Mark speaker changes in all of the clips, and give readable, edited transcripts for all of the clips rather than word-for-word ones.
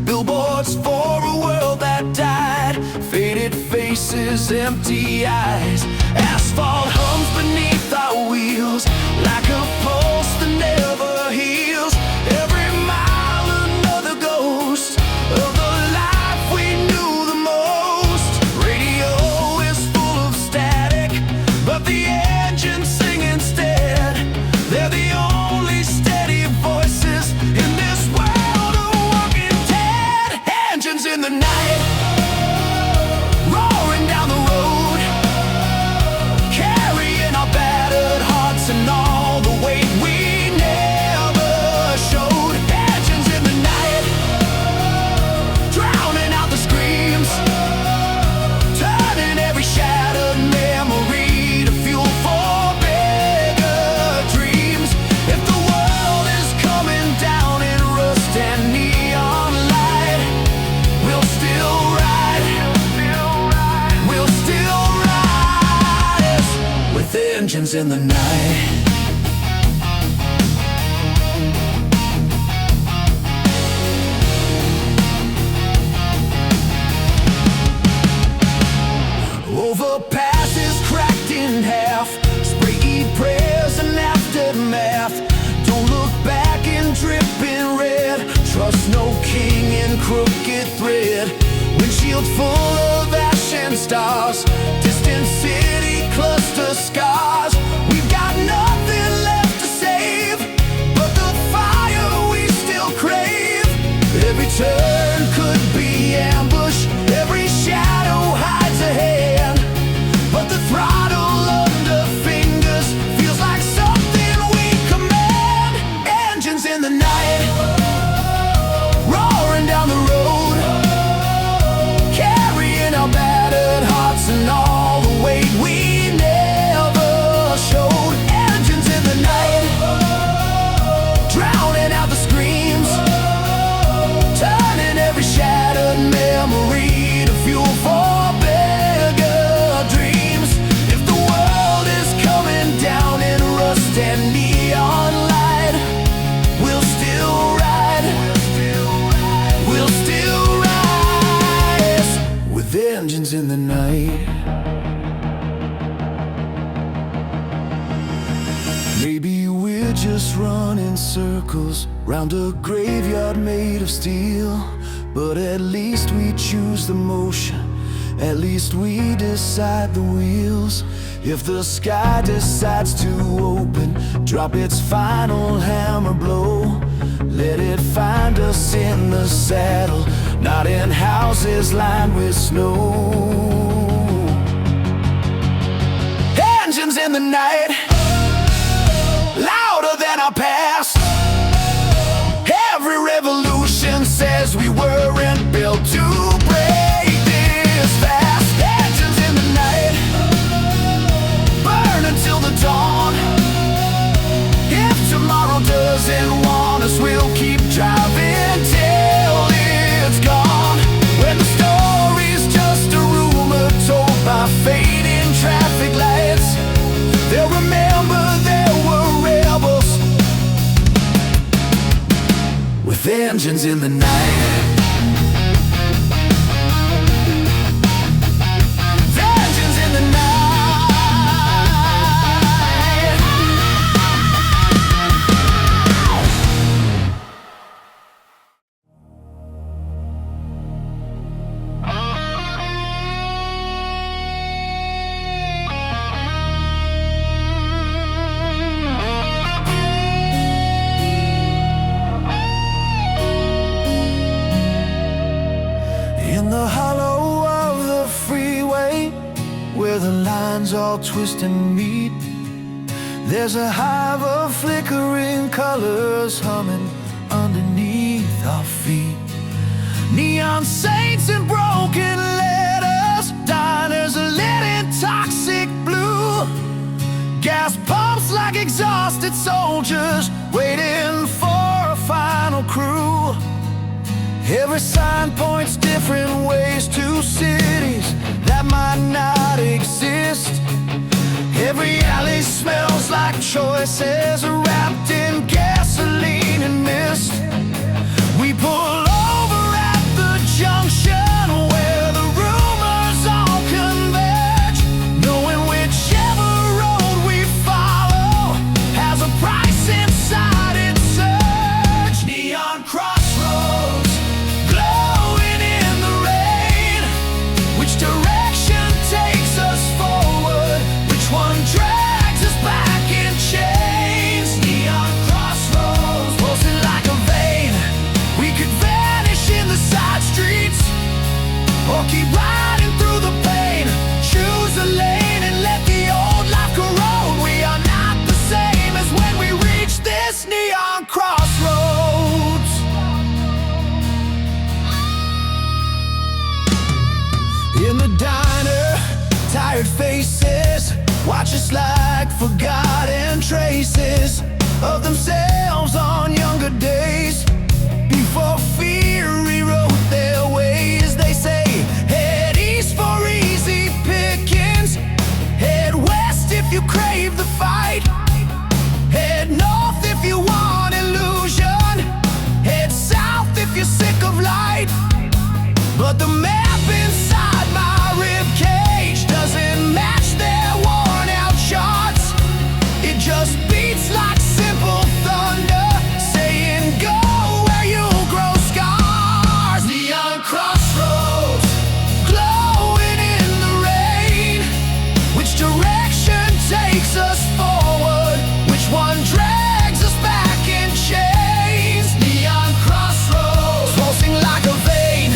Speaker 1: Billboards for a world that died, faded faces, empty eyes. Asphalt hums beneath our wheels, like a pulse that never heals. Every mile another ghost of the life we knew the most. Radio is full of static, but the engines sing instead. They're the only steady voices in this world of walking dead. Engines in the night, roaring down the road, carrying our battered hearts and all the weight we never showed. Engines in the night, drowning out the screams, turning every shattered memory to fuel for bigger dreams. If the world is coming down in rust and neon light, we'll still ride, we'll still rise with engines in the night. Overpass is cracked in half, spray prayers and aftermath. Don't look back in dripping red, trust no king in crooked thread. Windshield full of ash and stars, distant city cluster scars. We've got nothing left to save but the fire we still crave. Every turn could be ambush, every shadow hides a hand, but the throttle under fingers feels like something we command. Engines in the night, roaring down the road, carrying our battered hearts and all the weight we never showed. Engines in the night, drowning out the screams, turning every shattered memory to fuel for bigger dreams. If the world is coming down in rust and neon light, we'll still ride, we'll still rise with engines in the night. Maybe we're just running circles round a graveyard made of steel, but at least we choose the motion, at least we decide the wheels. If the sky decides to open, drop its final hammer blow, let it find us in the saddle, not in houses lined with snow. Engines in the night, louder than our past. Every revolution says we weren't built to break this fast. Engines in the night, burn until the dawn. If tomorrow doesn't want us, we'll keep driving till it's gone. When the story's just a rumor told by fading traffic lights, they'll remember there were rebels with engines in the night. Engines in the night. In the hollow of the freeway, where the lines all twist and meet, there's a hive of flickering colors humming underneath our feet. Neon saints and broken letters, diners are lit in toxic blue, gas pumps like exhausted soldiers waiting for a final crew. Every sign points different ways to cities that might not exist. Every alley smells like choices wrapped in gasoline and mist. We pull over at keep riding through the pain. Choose a lane and let the old life corrode. We are not the same as when we reach this neon crossroads. In the diner, tired faces watch us like forgotten traces of themselves on younger days. Before fear rewrote their ways, they say, head east for easy pickings, head west if you crave the fight, head north if you want illusion, head south if you're sick of light. But the map inside my ribcage doesn't match their worn out charts. It just beats like simple thunder, saying go where you'll grow scars. Neon crossroads, glowing in the rain. Which direction takes us forward? Which one drags us back in chains? Neon crossroads, pulsing like a vein.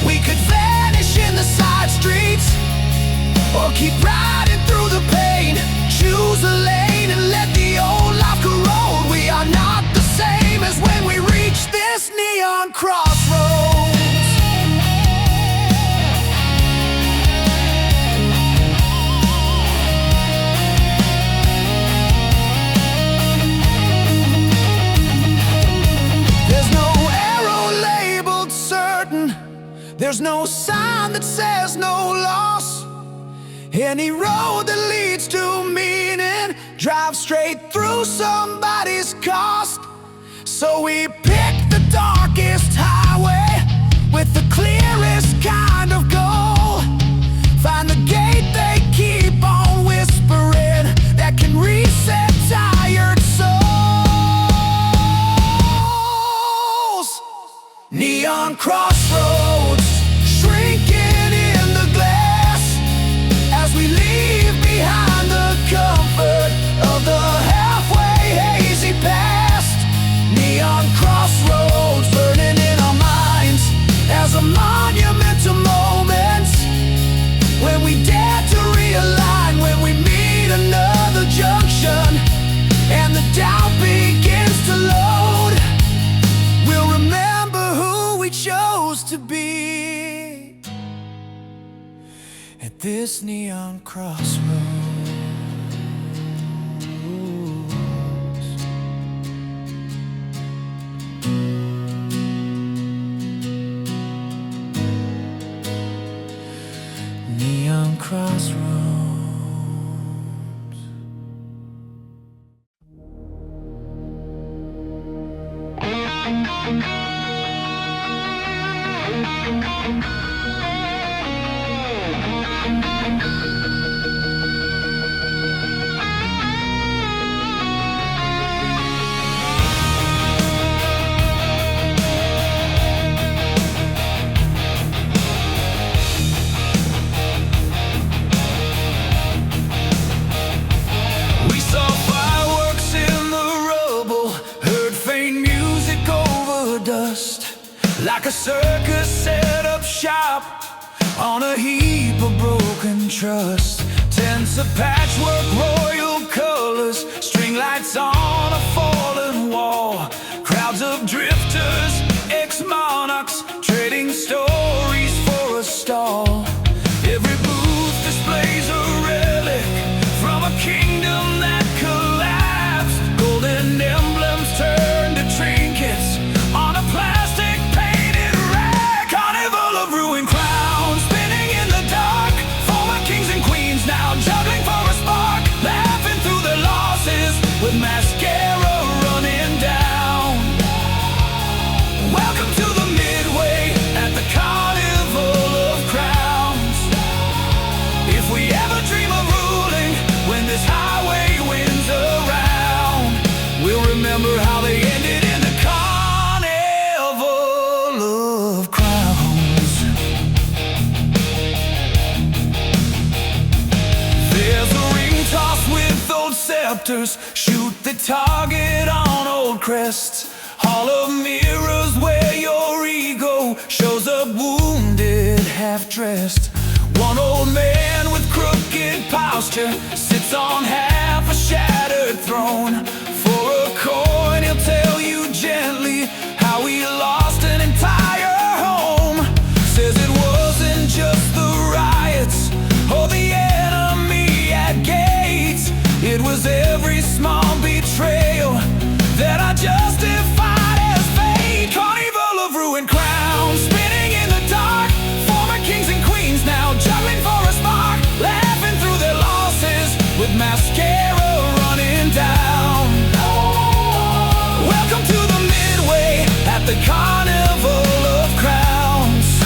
Speaker 1: We could vanish in the side streets, or keep riding through the pain. Choose a lane and let the old life corrode. We are not the same as when we reach this neon crossroads. There's no arrow labeled certain, there's no sign that says no loss. Any road that leads to meaning drives straight through somebody's cost. So we pick the darkest highway with the clearest kind of goal. Find the gate they keep on whispering that can reset tired souls. Neon crossroads, shrinking in the glass as we leave behind the comfort of the halfway hazy past. Neon crossroads, burning in our minds as a monument to moments when we dare to realign, when we meet another junction and the doubt begins to load. We'll remember who we chose to be at this neon crossroads. Neon crossroads. We saw fireworks in the rubble, heard faint music over dust, like a circus set up shop on a heap of broken trust. Tents of patchwork, royal colors, string lights on a fallen wall, crowds of drifters, ex-monarchs, trading stories for a stall. Every booth displays a relic from a kingdom that collapsed. Golden emblems turned to trinkets on a plastic painted rack. Carnival of ruined crowns, spinning in the dark. Former kings and queens now juggling for a spark, laughing through their losses with mascara running down. Welcome to the midway at the Carnival of Crowns. If we ever dream of ruling when this highway wins around, we'll remember how they ended in the Carnival of Crowns. There's a ring toss with old scepters, shoot the target on old crests. Hall of mirrors where your ego shows up wounded naked, half-dressed. One old man with crooked posture sits on half a shattered throne. For a coin he'll tell you gently how he lost an entire home. Says it wasn't just the riots or the enemy at gates. It was every small betrayal that I justified as fate. Carnival of ruined crowns, spinning in the dark. Former kings and queens now juggling for a spark, laughing through their losses with mascara running down. Welcome to the midway at the Carnival of Crowns.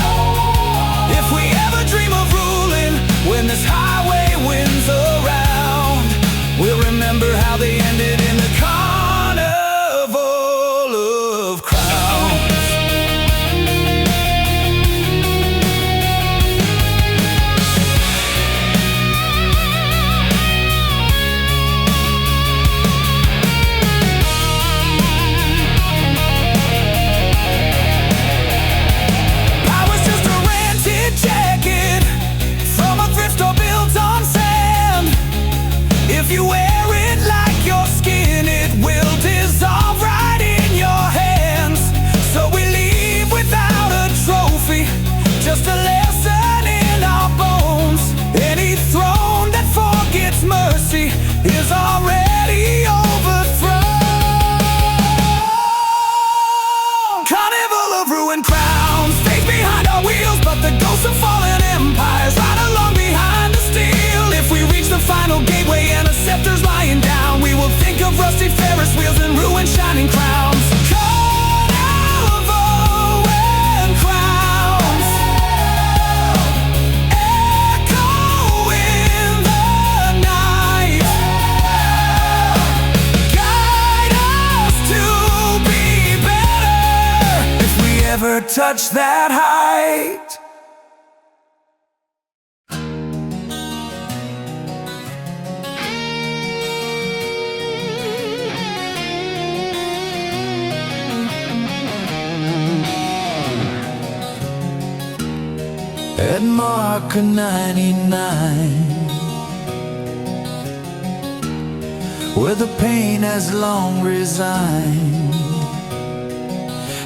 Speaker 1: If we ever dream of ruling when this highway winds around, we'll remember how they ended in the Carnival of Crowns. I was just a rented jacket from a thrift store built on sand. If you wear it like your skin, it will dissolve right in your hands. So we leave without a trophy, just a lesson in our bones. Any throne that forgets mercy is already overthrown. Carnival of ruined crowns, fades behind our wheels, but the ghosts of fallen empires ride along behind the steel. If we reach the final gateway and a scepter's lying down, we will think of rusty Ferris wheels and ruined shining crowns. Carnival and crowns, echo in the night, guide us to be better if we ever touch that height. At mark of 99, where the pain has long resigned,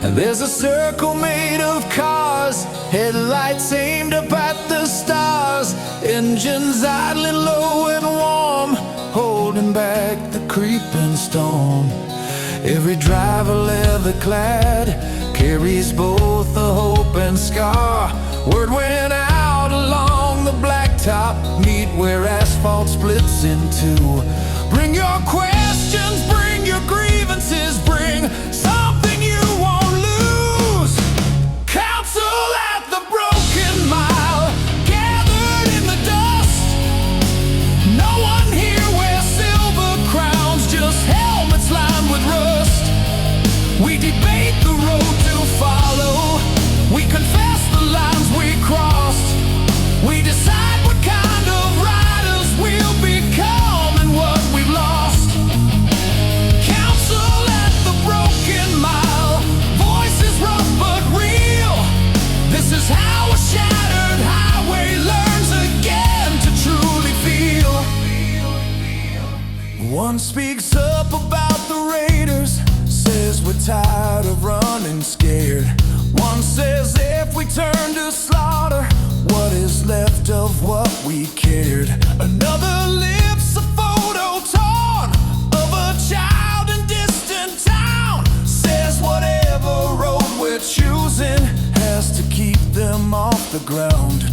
Speaker 1: and there's a circle made of cars, headlights aimed up at the stars, engines idling low and warm, holding back the creeping storm. Every driver leather clad carries both a hope and scar. Word went out along the blacktop, meet where asphalt splits in two. Bring your questions, bring your grievances, bring something you won't lose. Council at the broken mile, gathered in the dust. No one here wears silver crowns, just helmets lined with rust. We debate the road to follow, we confess the lines we crossed. We decide what kind of riders we'll become and what we've lost. Council at the broken mile, voices rough but real. This is how a shattered highway learns again to truly feel. One speaks up about the raiders, says we're tired of running scared. One says if we turn to slaughter, what is left of what we cared? Another lifts a photo torn of a child in distant town, says whatever road we're choosing has to keep them off the ground.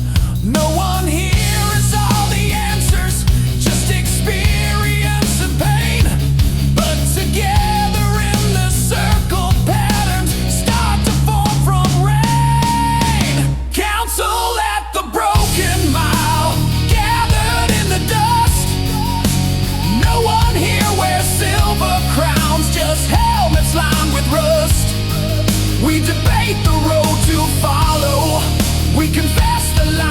Speaker 1: No one here is all the answers, just experience and pain, but together in the circle patterns start to form from rain. Council at the broken mile, gathered in the dust. No one here wears silver crowns, just helmets lined with rust. We debate the road to follow, we confess the lie.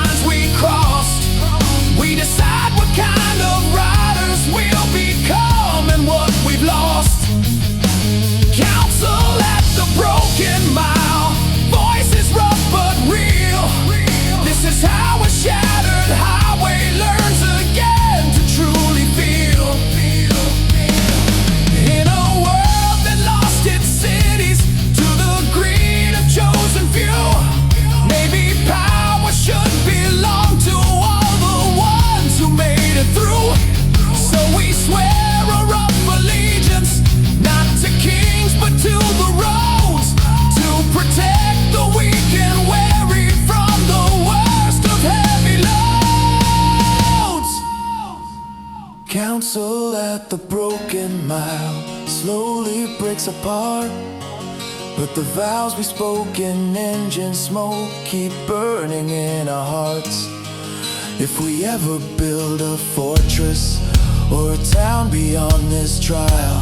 Speaker 1: at the broken mile slowly breaks apart, but the vows we spoke in engine smoke keep burning in our hearts. If we ever build a fortress or a town beyond this trial,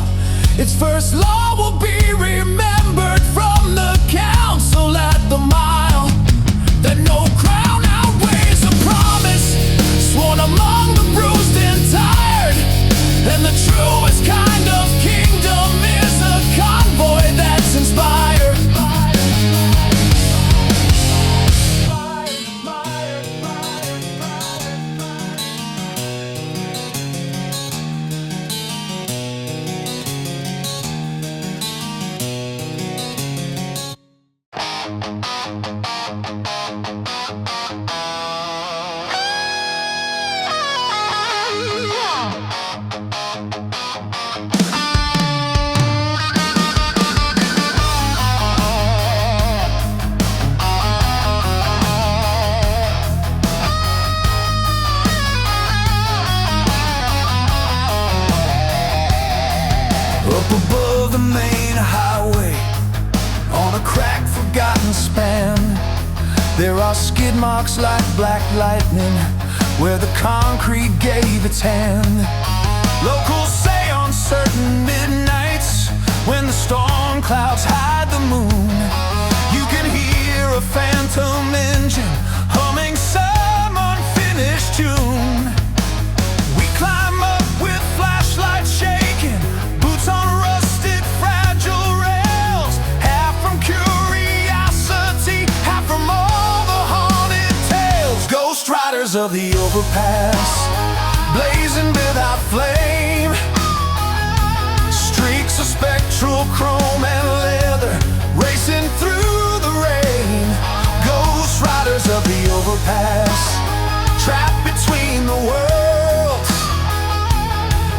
Speaker 1: its first law will be remembered from the council at the mile, that no crown outweighs a promise sworn among the bruised and tired. And the truest kind of kingdom is a convoy that's inspired. Up above the main highway, on a cracked, forgotten span, there are skid marks like black lightning where the concrete gave its hand. Locals say on certain midnights, when the storm clouds hide the moon, you can hear a phantom engine humming some unfinished tune. We climb up with flashlights shaking, boots on rusted, fragile rails, half from curiosity, half from all the haunted tales. Ghost riders of the overpass, blazing without flame, streaks of spectral chrome and leather racing through the rain. Ghost riders of the overpass, trapped between the worlds,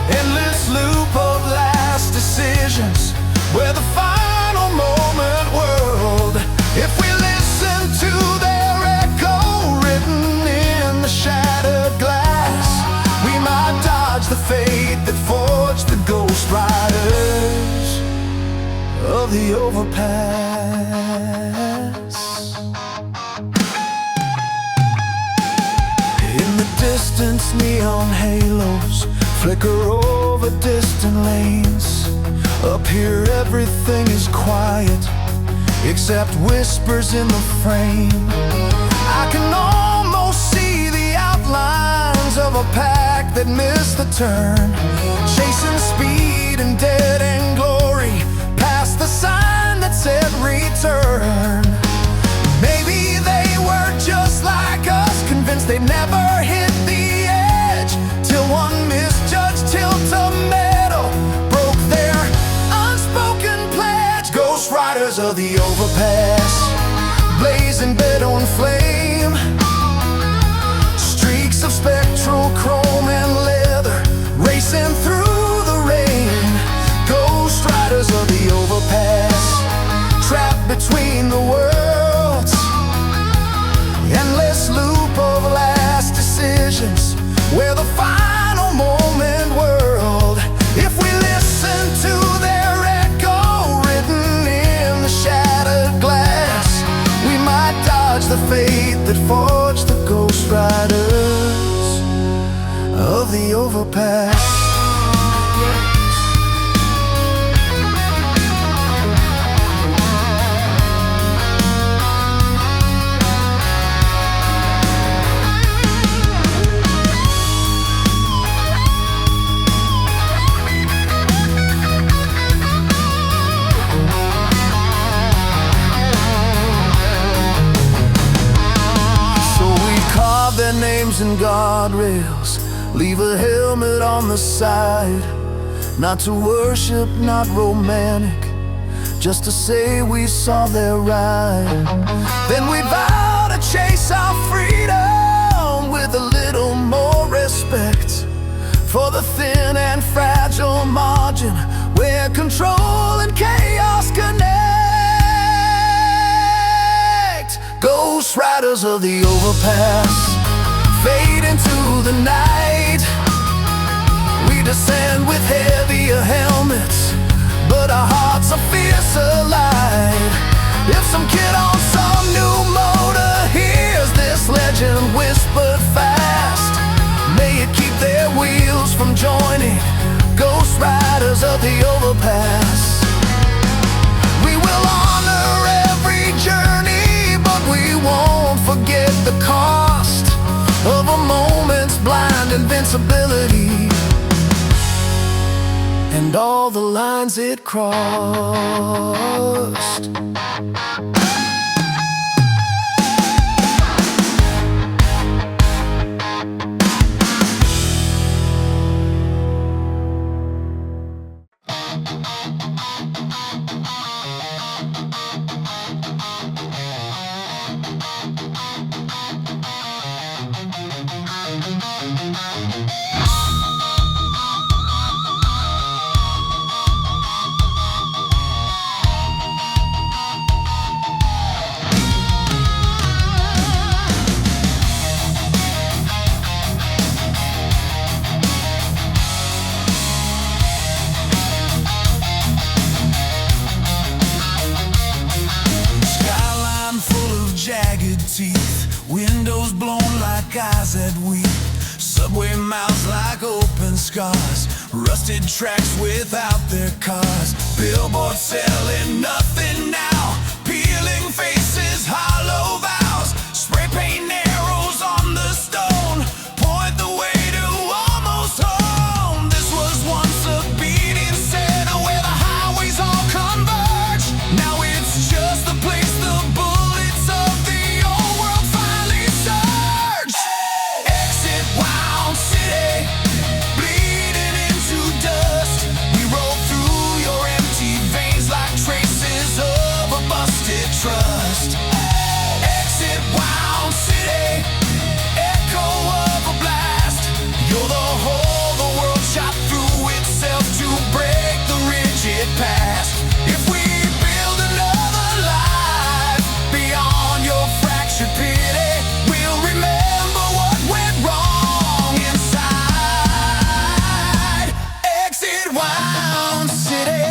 Speaker 1: endless loop of last decisions, where the final moment whirled. If we listen to their echo written in the shattered glass, we might dodge the fate that forged the ghost riders of the overpass. In the distance, neon halos flicker over distant lanes. Up here everything is quiet, except whispers in the frame. I can almost see the outlines of a pack that missed the turn, chasing speed and dead end glory, past the sign that said return. Maybe they were just like us, convinced they'd never hit the edge, till one misjudged tilt of metal broke their unspoken pledge. Ghost riders of the overpass, blazing Bedouin flame, streaks of spectral chrome and leather racing through the rain. Ghost riders of the overpass, trapped between the worlds, endless loop of last decisions, where the final moment whirled. If we listen to their echo written in the shattered glass, we might dodge the fate that forged the ghost riders of the overpass. Their names and guardrails, leave a helmet on the side, not to worship, not romantic, just to say we saw their ride. Then we'd vow to chase our freedom with a little more respect for the thin and fragile margin where control and chaos connect. Ghost riders of the overpass, fade into the night. We descend with heavier helmets, but our hearts are fiercer light. If some kid on some new motor hears this legend whispered fast, may it keep their wheels from joining ghost riders of the overpass. We will honor every journey, but we won't forget the cost of a moment's blind invincibility and all the lines it crossed. Jagged teeth, windows blown like eyes that weep, subway mouths like open scars, rusted tracks without their cars, billboards selling nothing now, peeling faces, hollow vows, spray paint arrows on the stone, point the way to almost home. This was once a beating center where the highways all converge. Now it's just the place the bullets of the old world finally surge. Exit wound city, bleeding into dust. We roll through your empty veins like traces of a busted trust. Exit wound city, echo of a blast. You're the hole the world shot through itself to break the rigid past. If we build another life beyond your fractured pity, we'll remember what went wrong inside. Exit wound city.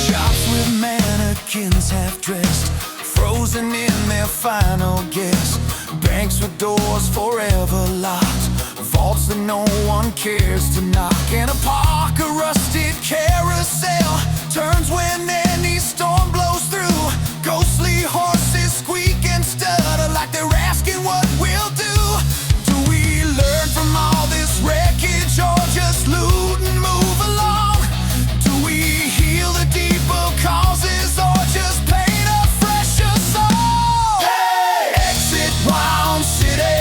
Speaker 1: Shops with mannequins half dressed, frozen in their final guess. Banks with doors forever locked, vaults that no one cares to knock. And a park, a rusted carousel, turns when any storm blows through. Ghostly horses squeak and stutter like they're asking what we'll do. Do we learn from all this wreckage or just loot and move along? Do we heal the deeper causes or just paint a fresher song? Hey! Exit wound city,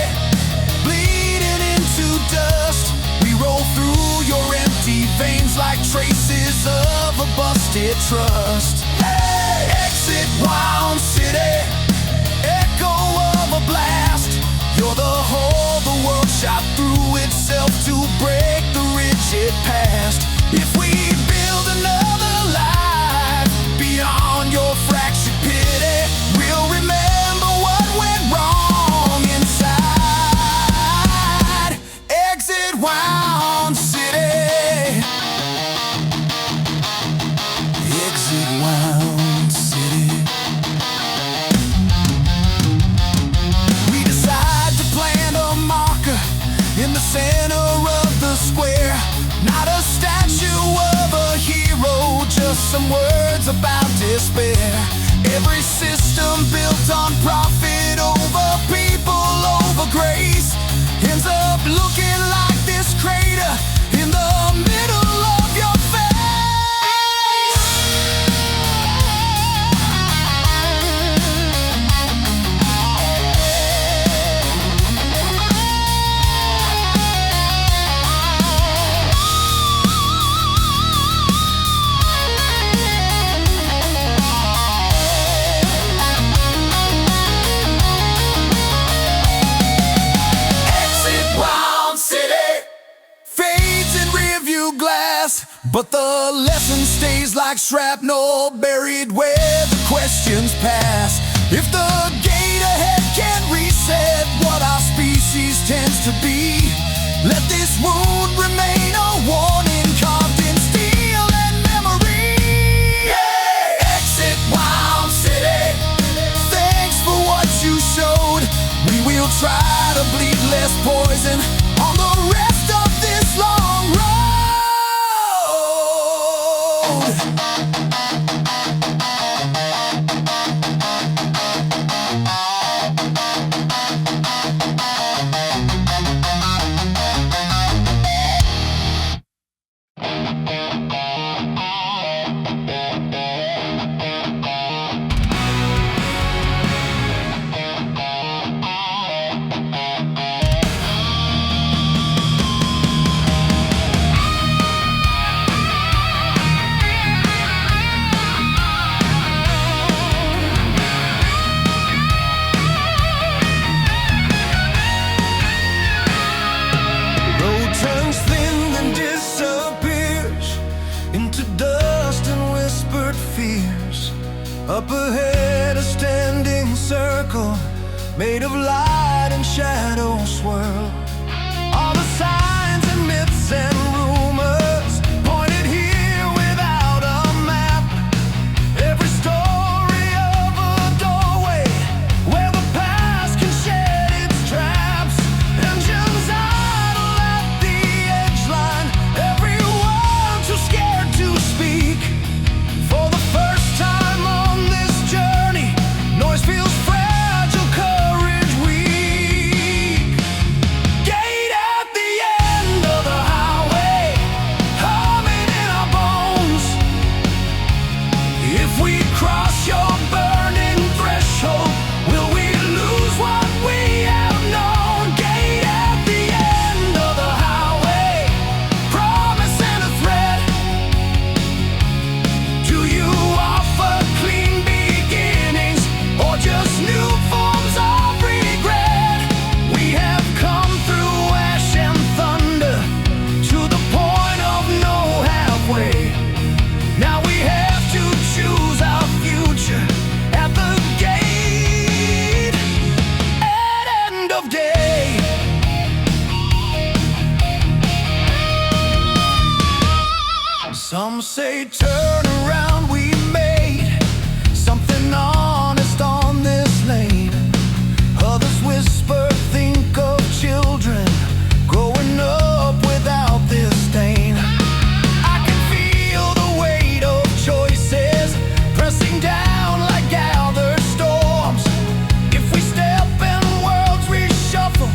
Speaker 1: bleeding into dust. We roll through your empty veins like traces of a busted trust. Hey! Exit wound city, echo of a blast. You're the hole the world shot through itself to break the rigid past. If we build another life beyond your fractured pity, we'll remember what went wrong inside. Exit wound city. Exit wound city. We decide to plant a marker in the center of the square. Not a statue of a hero, just some words about despair. Every system built on profit over people, over grace, ends up looking like this crater in the middle of your face. Exit wound city, fades in rearview glass. past, but the lesson stays like shrapnel buried where the questions pass. If the gate ahead can't reset what our species tends to be, let this wound remain a warning carved in steel and memory. Yeah! Exit Wild City, thanks for what you showed. We will try to bleed less poison on the rest of this long road.
Speaker 2: Up ahead, a standing circle made of light and shadow swirl. All the signs and myths and rumors pointed here without a map. Every story of a doorway where the past can shed its traps. Engines idle at the edge line, everyone too scared to speak. For the first time on this journey, noise feels fragile, courage weak. Gate at the end of the highway, humming in our bones. If we cross your burning threshold, will we lose what we have known? Gate at the end of the highway, promise and a threat. Do you offer clean beginnings or just new forms of regret? We have come through ash and thunder to the point of no halfway. Now we have to choose our future at the gate at end of day. Some say turn around, we made something honest on this lane. Others whisper, think of children growing up without this stain. I can feel the weight of choices pressing down like gathered storms. If we step and worlds reshuffle,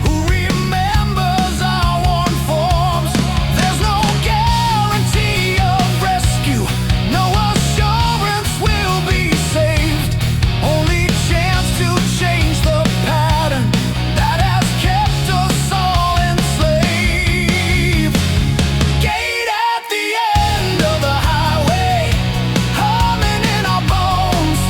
Speaker 2: who remembers our worn forms? There's no guarantee of rescue, no assurance we'll be saved. Only chance to change the pattern that has kept us all enslaved. Gate at the end of the highway, humming in our bones.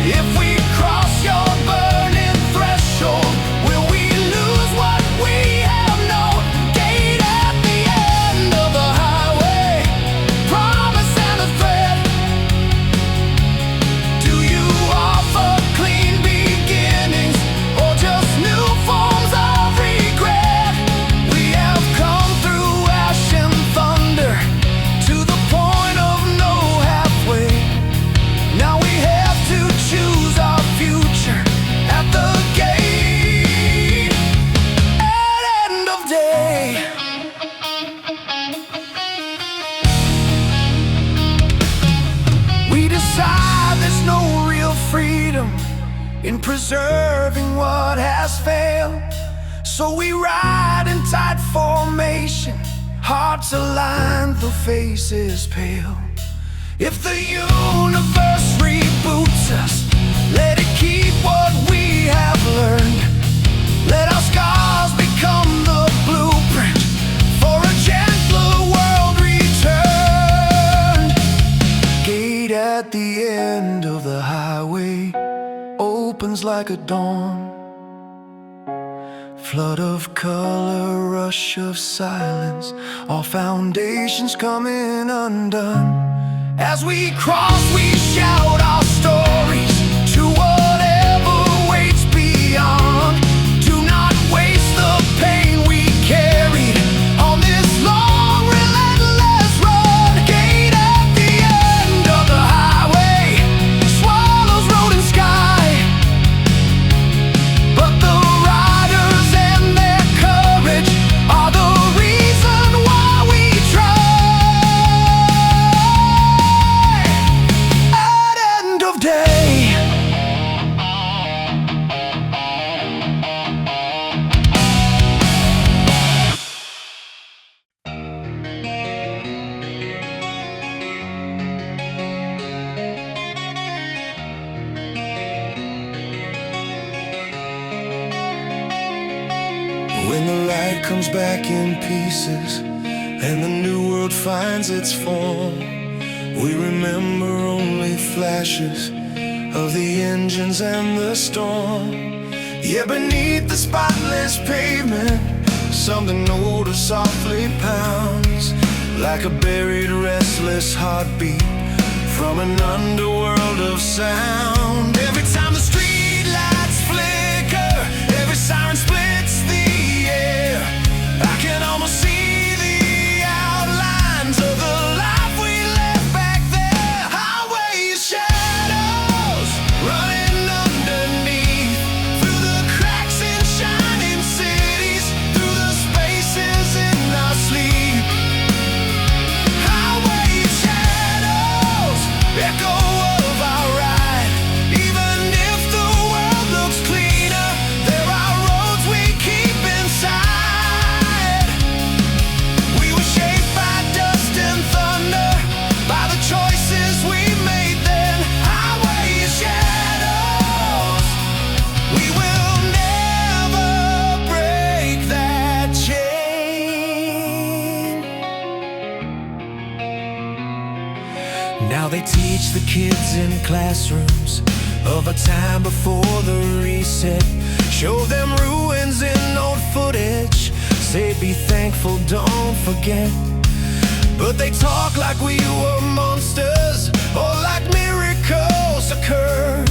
Speaker 2: If we cross your burning threshold, will we lose what we have known? Gate at the end of the highway, promise and a threat. Do you offer clean beginnings or just new forms of regret? We have come through ash and thunder to the point of no halfway. Now we have to choose our future at the gate at end of day. We decide there's no real freedom in preserving what has failed. So we ride in tight formation, hearts aligned, the faces pale. If the universe reboots us, let it keep what we have learned. Let our scars become the blueprint for a gentler world returned. Gate at the end of the highway opens like a dawn. Flood of color, rush of silence, all foundations coming undone. As we cross, we shout our stories to whatever waits beyond. Do not waste the pain we carried on this long, relentless run. Gate at the end of the highway swallows road and sky, but the riders and their courage are the reason why we try. At end of day, when the light comes back in pieces and the new world finds its form, we remember only flashes of the engines and the storm. Yeah, beneath the spotless pavement, something older softly pounds, like a buried restless heartbeat from an underworld of sound. Every time the street lights flicker, every siren splits the air, I can almost see the outlines of the life we left back there. Highway shadows running underneath, through the cracks in shining cities, through the spaces in our sleep. Highway shadows, echo of our ride. Even if the world looks cleaner, there are roads we keep inside. We were shaped by dust and thunder, by the choices we made then. Highway shadows, we will never break that chain. Now they teach the kids in classrooms of a time before the reset, show them ruins in old footage, say be thankful, don't forget. But they talk like we were monsters, or like miracles occurred.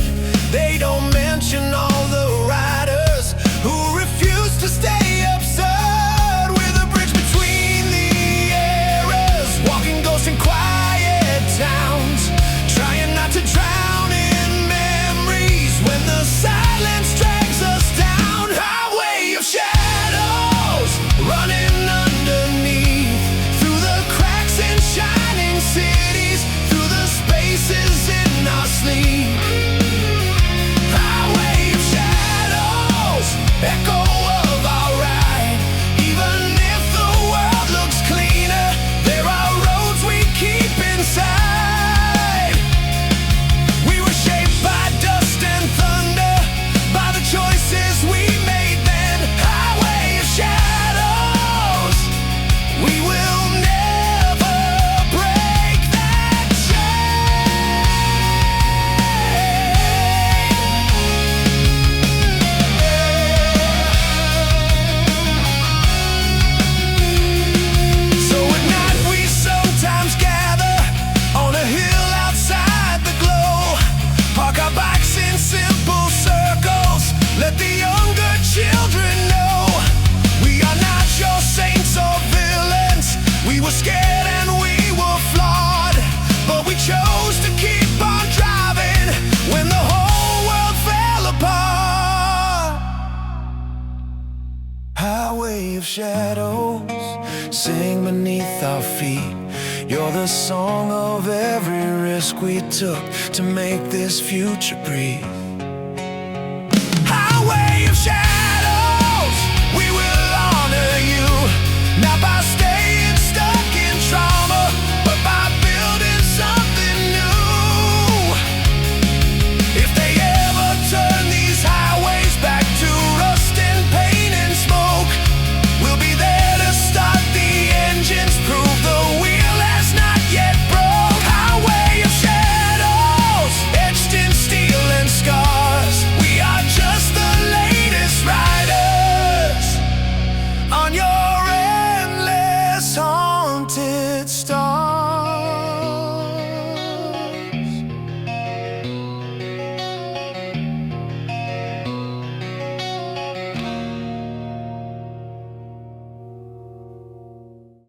Speaker 2: They don't mention all the riders who refuse to stay absurd. We're the bridge between the eras, walking ghosts in quiet towns, trying not to drown in memories when the silence drags us down. Highway of shadows running underneath, through the cracks in shining cities, through the spaces in our sleep. Highway of shadows, echo of our ride. Even if the world looks cleaner, there are roads we keep inside. We were shaped by dust and thunder, by the choices we made then. Highway of shadows, we will never break that chain. So at night we sometimes gather on a hill outside the glow, park our bikes in simple circles, let the younger children know we are not your saints or villains. We were scared and we were flawed, but we chose to keep on driving when the whole world fell apart. Highway of shadows, sing beneath our feet. You're the song of every risk we took to make this future breathe.